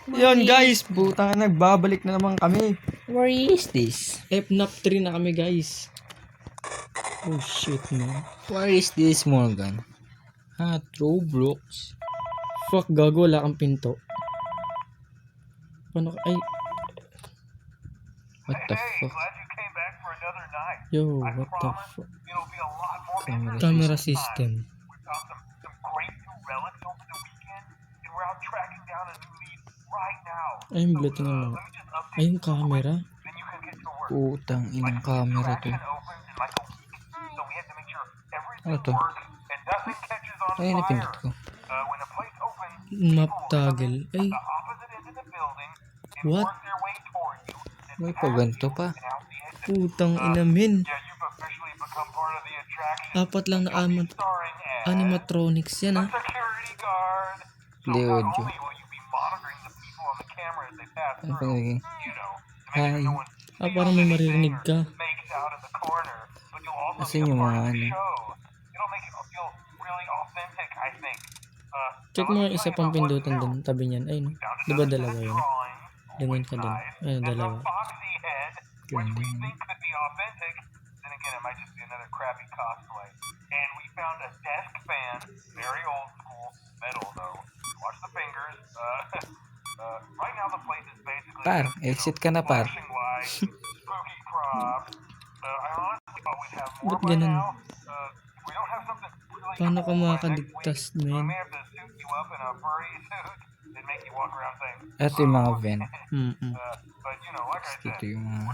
Yun guys, butang nagbabalik na naman kami. Where is this? FNAF 3 na kami guys. Oh shit man. Where is this, Morgan? Roblox. Fuck gago, wala kang pinto. Paano ay What the fuck? yo, what the fuck? Camera Camera system. Ay, yung blue tingnan mo. Ay, yung camera. Putang inang camera to. Ano to? Ay, napindot ko. Map toggle. Ay. What? May paganto pa. Putang inamin. Apat lang na animatronics yan ha. Leodio. Ano pa naging? Hi. Parang may maririnig ka. Asan yung mga ano? Check mo yung isa pang pindutan dun, tabi niyan. Ay, no? Diba dalawa yun? Lingon ka dun. Ay, dalawa. Ganun. Par, exit ka na par. Ba't ganun? Paano ka makakaligtas, man? Ito yung mga vent. Ito yung mga...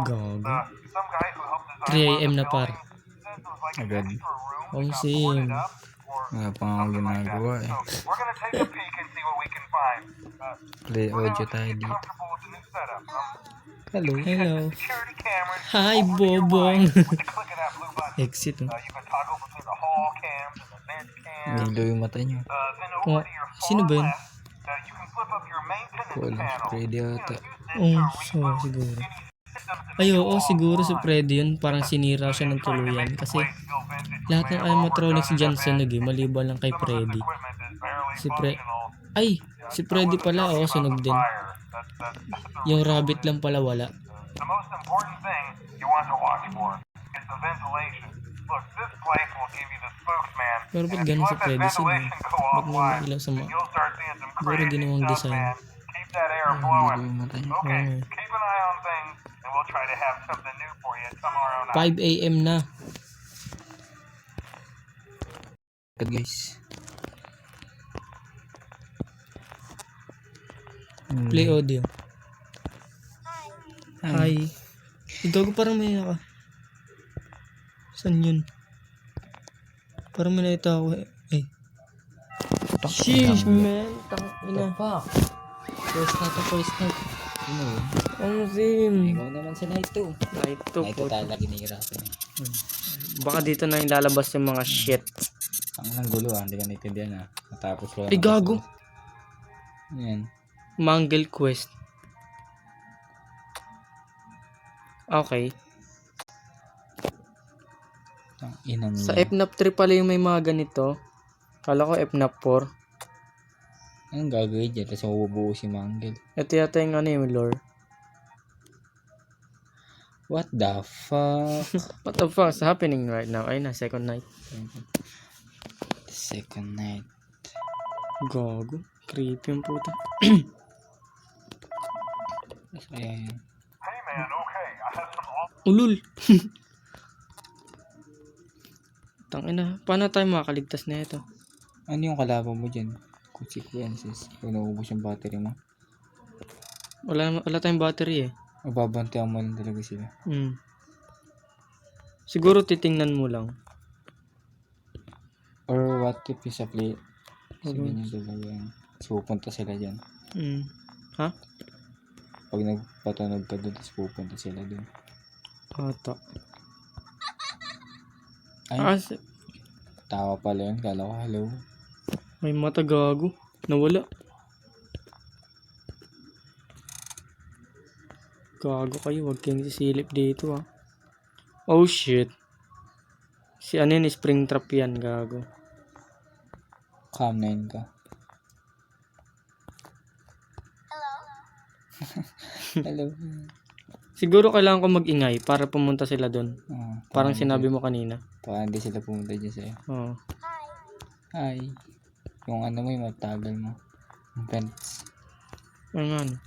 Gago. 3 AM na par. Agad. Ang sim. Wala pa nga akong ginagawa eh. Play audio tayo dito. Hello. Hello. Hi, Bobong. Exit. Nilo yung mata nyo. Oh, sino ba yun? Cool. Freddy ata. So, siguro. Ay, oo, siguro si Freddy yun. Parang sinira siya ng tuluyan. Kasi lahat ng animatronics dyan sunog eh. Maliban lang kay Freddy. Si Freddy pala, oo, sunog din. Yung rabbit lang pala wala. Pero ba't ganun si Freddy? Sino? Ba't mo ilaw sa mga? Siguro ginawang design. Nilo yung mata nyo. 5 AM na. Good guys. Play audio. Hi. Ikaw ko parang may naka. Saan yun? Parang may nakita ako eh. Ay. Sheesh, man. Tangina. First na. Sino yun? Ano sim? Ikaw naman si Night 2. Night 2 Night po. 2 talaga nahihirapan. Baka dito na ilalabas yung mga shit. Ang nang gulo hindi ka naintindihan Matapos ko Ay, gago. Ayan. Mangle quest. Okay. Ang inang Sa FNAF 3 pala yung may mga ganito. Kala ko FNAF 4. Anong gagawin dyan? Tapos mabubuo si Mangle. Ito yata yung ano yung lore. What the fuck? What the fuck is happening right now? Ay na, second night. Second night. Gago. Creepy yung puta. Ayan. Ulul. Tangina. Paano tayo makakaligtas na ito? Ano yung kalaban mo dyan? Consequences. Kung naubos yung battery mo. Wala tayong battery eh. Mababantayan mo lang talaga sila. Siguro titingnan mo lang. Or what if yung sa play? Sabihin nyo talaga yan. So, pupunta sila dyan. Ha? Pag nagpatunog ka doon, tapos pupunta sila doon. Ata. Ay, tawa pala yun. Kala ko, hello. May mata gago. Nawala. Gago kayo. Huwag kayong sisilip dito Oh shit. Si ano yun, spring trap yan, gago. Cam 9 ka. Hello. Siguro kailangan ko mag-ingay para pumunta sila doon. Parang Para sinabi mo kanina. Para hindi sila pumunta dyan sa'yo. Oo. Hi. Yung ano mo yung matagal mo. Yung pants. Ano?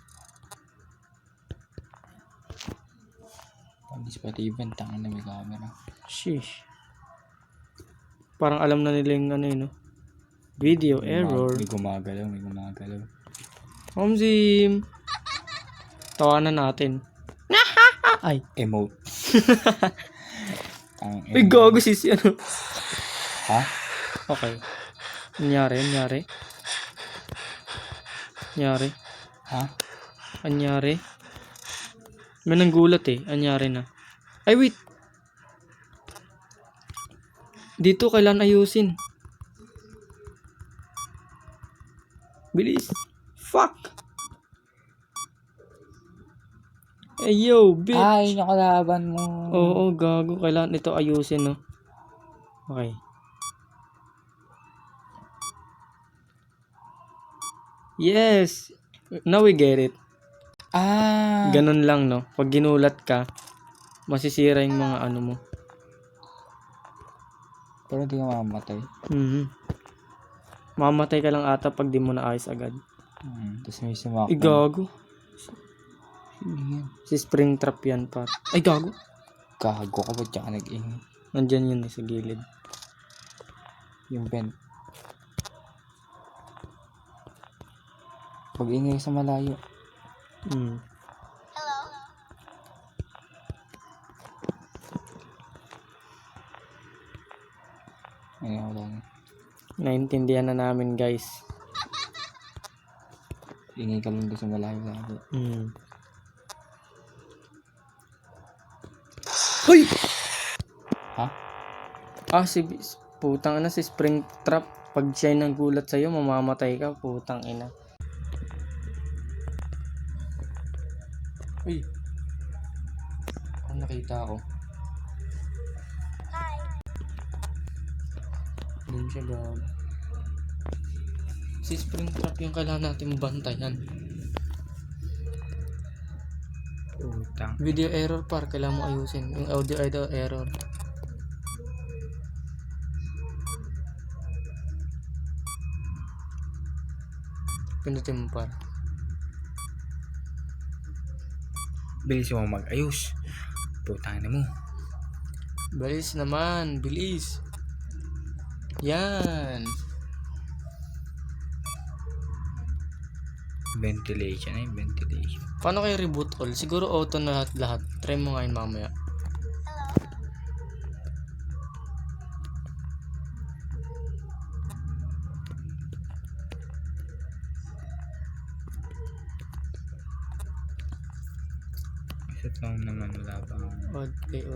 Pagis pati event. Tangan na may camera. Sheesh. Parang alam na nila yung ano yun, no? Video error. May gumagalaw. May gumagalaw. Homzim. Tawanan natin. Ay. Emote. Ay, gago si ano. Ha? Okay. Anyari. Ha? Anyari. May nanggulat eh. Anyari na. Ay, wait. Dito kailan ayusin. Bilis. Fuck. Hey, yo, bitch. Ay, nakalaban mo. Oo, gago. Kailangan ito ayusin, no? Okay. Yes. Now we get it. Ganun lang, no? Pag ginulat ka, masisira yung mga ano mo. Pero di ka mamamatay. Mamatay ka lang ata pag di mo naayos agad. Tapos may sumakot. Ay, gago. Yan. Si Springtrap yan, par. Ay, gago. Gago ka ba tsaka nag-ingay? Nandyan yun sa gilid. Yung vent. Pag ingay sa malayo. Ay, wala na. Naintindihan na namin, guys. Ingay ka lang doon sa malayo lagi. Hoy! Ha? Putang ina, si Springtrap. Pag siya nang gulat sa'yo, mamamatay ka. Putang ina. Uy. Ano nakita ako? Hi. Doon siya, gag. Si Springtrap yung kailangan natin bantayan. Utang. Video error, par. Kailangan mo ayusin. Yung audio error. Pindutin mo, par. Bilis mo mag-ayos. Putang na mo. Bilis naman. Bilis. Yan. Ventilation ay ventilation. Paano kayo reboot all? Siguro auto na lahat. Try mo ngayon mamaya. Sa phone naman wala pa. Audio.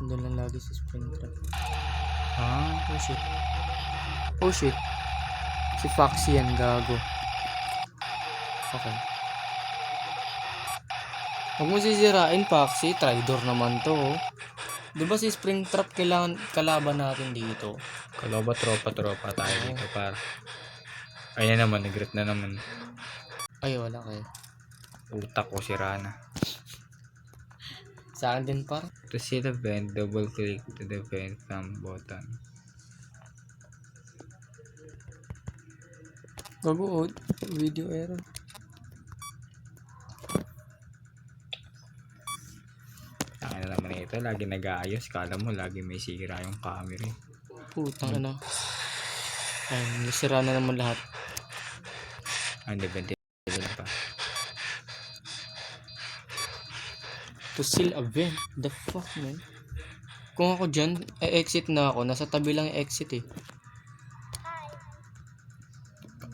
Andun lang lagi si Springtrap. Oh shit. Si Foxy yan, gago. Okay. Huwag mo sisirain, Foxy. Traitor naman to. Diba si Springtrap kailangan kalaban natin dito? Kaloba tropa tayo dito par. Ayan naman, nag-grit na naman. Ay, wala kayo. Utak ko sira na. Sa akin din, par. To see the vent, double click to the vent thumb button. Gago, video error. Tangin na naman ito, lagi nag-aayos. Kala mo, lagi may sira yung camera. Putang ina. Ay, nasira na naman lahat. Hindi, ventilation pa. To seal a vent. The fuck, man? Kung ako dyan, exit na ako. Nasa tabi lang yung exit eh.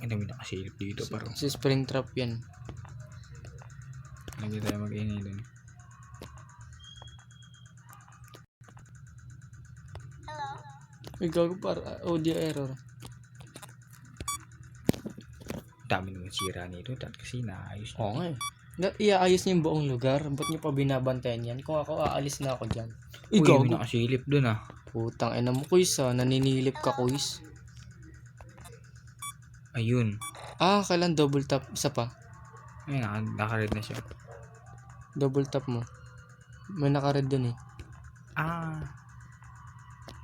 Hindi mo nakasilip dito parang. Si Springtrap yan. Lagi tayo mag-ingay dun. Ay, gago par. Audio error. Dami naman sira nito. Kasi naayos. Oo nga eh. Iaayos niya yung buong lugar. Ba't niyo pa binabantayan yan? Kung ako, aalis na ako dyan. Ay, Uy, gago. may nakasilip dun ah. Putang ina mo, Kuis ah. Naninilip ka, Kuis. Ayun. Kailan double tap? Isa pa. Ayun, naka-red na siya. Double tap mo. May naka-red dun eh.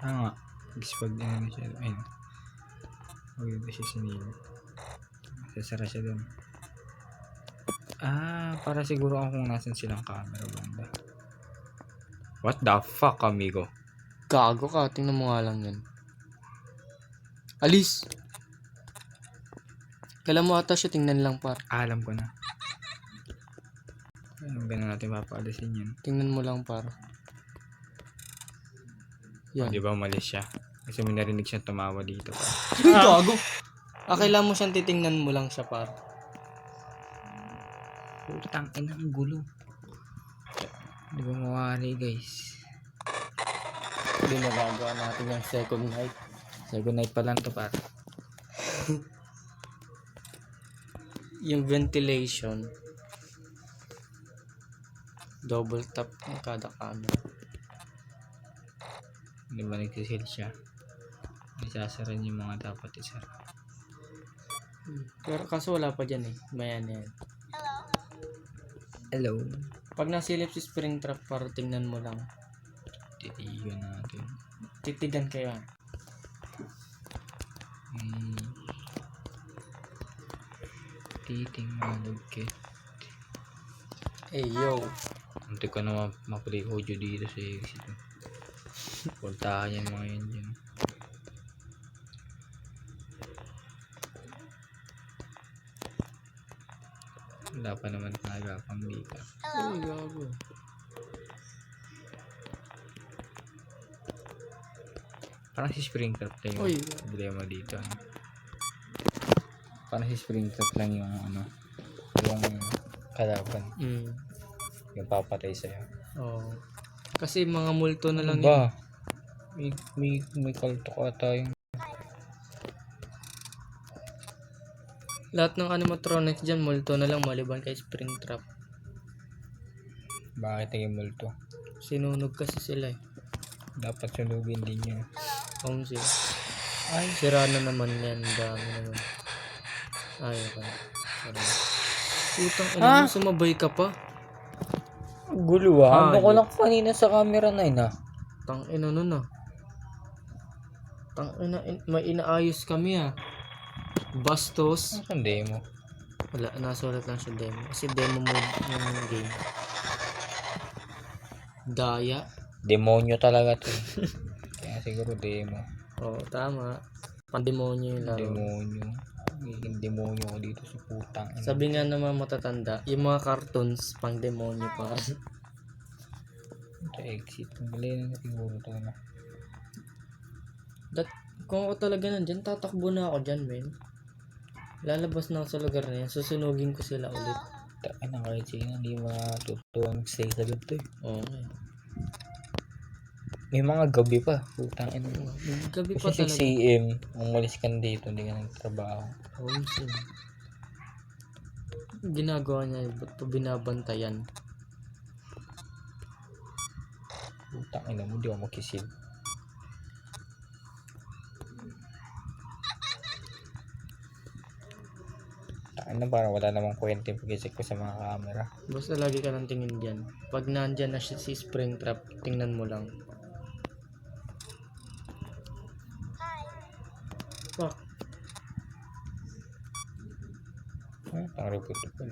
Nga. Gusto pag ano siya. Ayun. Huwag na siya sinilip. Sasara siya dun. Para siguro ako kung nasan silang camera banda. What the fuck, amigo? Gago ka, tingnan mo nga lang yan. Alis! Kailan mo ata siya tingnan lang par. Alam ko na. Ayun, ganun natin papaalisin yun. Tingnan mo lang par. O, Yan. di ba umalis siya? Kasi may narinig siyang tumawa dito. Gago! Kailan mo siyang titingnan mo lang siya par. Putang ina, ang gulo. Di ba mawari, guys? Hindi nagagawa natin yung second night. Second night pa lang to, par. Yung ventilation. Double tap ng kada camera. Di ba nagsisil siya? Isasara niyo yung mga dapat isara. Pero kaso wala pa dyan eh. Mayan yan. Hello. Pag nasilip si Springtrap para tingnan mo lang. Titigan natin. Titigan kayo. Titingnan okay. Hey yo. Hindi ko na ma-play audio dito sa exit. Puntahan yan mga yun dyan. Wala pa naman talaga pang dito. Ay, gago. Parang si Springtrap lang yung Uy. problema dito. Ano? Parang si Springtrap lang yung ano, yung kalaban, yung papatay sa'yo. Oh. Kasi mga multo na lang Ba? May kalto ka tayong. Lahat ng animatronics dyan, multo na lang maliban kay Springtrap. Bakit naging multo? Sinunog kasi sila eh. Dapat sunugin din yun. Sila. Ay, sira na naman yan. Dami naman. Ay, okay. Putang ina mo, sumabay ka pa. Gulo ah. Ano ko lang kanina sa camera na yun Tang ina nun ah. Tang ina, may inaayos kami ah. Bastos. Ang demo. Wala, nasulat lang sa demo. Kasi demo mode yung game. Daya. Demonyo talaga to. Kaya siguro demo. Oo, tama. Pandemonyo yung laro. Demonyo. Magiging demonyo ko dito sa putang. Sabi nga naman matatanda, yung mga cartoons, pang demonyo pa. Ito exit. Mali na siguro to na. Kung ako talaga nandyan, tatakbo na ako dyan, men. Lalabas na ako sa lugar na yan, susunugin ko sila ulit. Taka na kahit sino, hindi matutuwang stay sa ganito eh. Oo nga. May mga gabi pa. Putang ina. Gabi pa Kasi 6 talaga. AM, umalis ka na dito, hindi ka nagtrabaho. Homesick. Ginagawa niya, ba't pa binabantayan? Putang ina mo, di ako makisid. Ano, parang wala namang kwenta yung pag-isip ko sa mga camera. Basta lagi ka nang tingin dyan. Pag nandyan na si Springtrap, tingnan mo lang. Fuck. Pang report ko.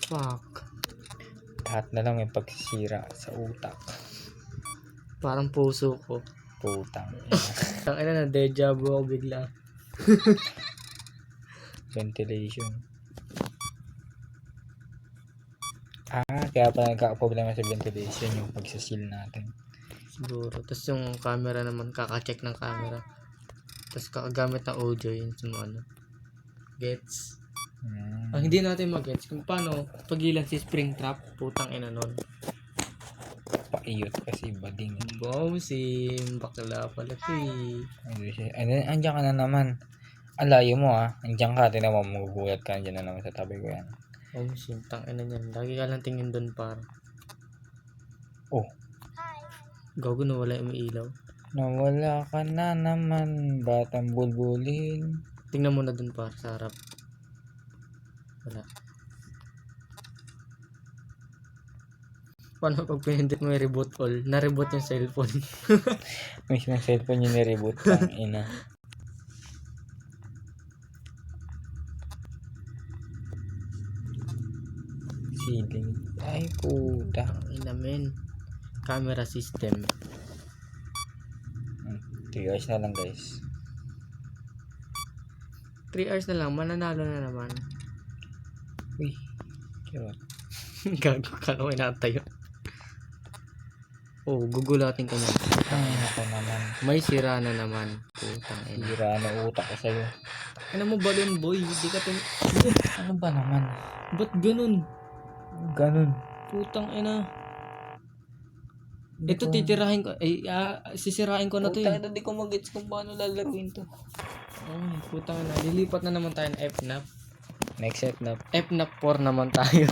Fuck. Lahat na lang yung pagsisira sa utak. Parang puso ko. Putang. Tangina na, deja vu ako bigla. Ventilation. Kaya pala nagka-problema sa ventilation yung pagsasil natin. Siguro. Tapos yung camera naman, kaka-check ng camera. Tapos kakagamit ng audio yun sa mga ano. Gets? Ang hindi natin mag-gets kung paano pagilan si Springtrap, putang ina nun. Paiyot kasi bading. Bomsim, bakla pala to eh. Andiyan ka na naman. Ang layo mo Andiyan ka, tinan mo, magugulat ka. Andiyan na naman sa tabi ko yan. Oh, machine. Tangina niyan. Lagi ka lang tingin doon par. Oh, Gago na wala yung ilaw. nawala ka na naman, batang bulbulin. Tingnan mo na doon par sa harap. Wala. Paano pag pinindot mo yung reboot all? Na-reboot yung cellphone. Mismo yung cellphone yung nireboot kang ina. Ceiling. Ay, puta. Tangina men. Camera system. 3 hours na lang, guys. 3 hours na lang. Mananalo na naman. Uy, kirot. Gago ka na tayo. Oh, gugulatin ka na. Ay, ako naman. May sira na naman. Putang ina. Hira na utak ko sa'yo. Ano mo balon boy? Di ka Ano ba naman? Ba't ganun? Ganun. Putang ina. Hindi Ito ko- titirahin ko. Ay, sisirain ko na to Putang eh. ina, di ko mag-gets kung paano lalaruin to. Oh, putang ina. Lilipat na naman tayo ng FNAF. Next set na. FNAF 4 naman tayo.